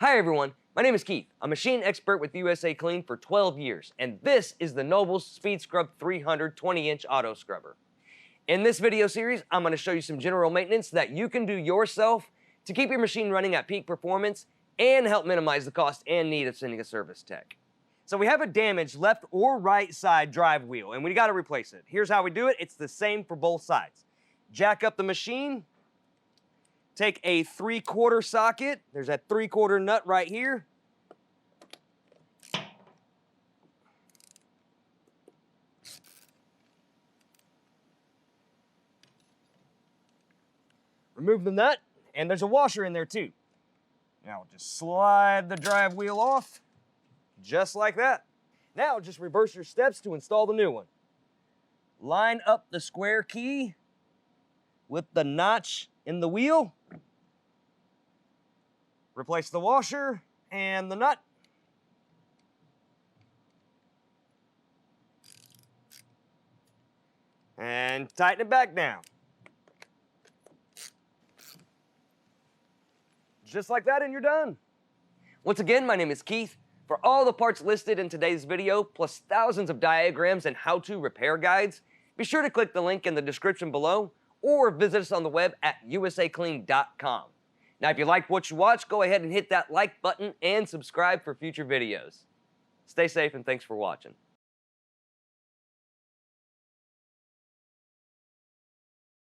Hi everyone, my name is Keith. I'm a machine expert with USACLEAN for 12 years, and this is the Noble's Speed Scrub 300 20-inch auto scrubber. In this video series, I'm going to show you some general maintenance that you can do yourself to keep your machine running at peak performance and help minimize the cost and need of sending a service tech. So we have a damaged left or right side drive wheel, and we got to replace it. Here's how we do it. It's the same for both sides. Jack up the machine. Take a 3/4 socket. There's that 3/4 nut right here. Remove the nut, and there's a washer in there too. Now just slide the drive wheel off, just like that. Now just reverse your steps to install the new one. Line up the square key with the notch in the wheel. Replace the washer and the nut. And tighten it back down. Just like that, and you're done. Once again, my name is Keith. For all the parts listed in today's video, plus thousands of diagrams and how-to repair guides, be sure to click the link in the description below or visit us on the web at USACLEAN.com. Now, if you liked what you watched, go ahead and hit that like button and subscribe for future videos. Stay safe and thanks for watching.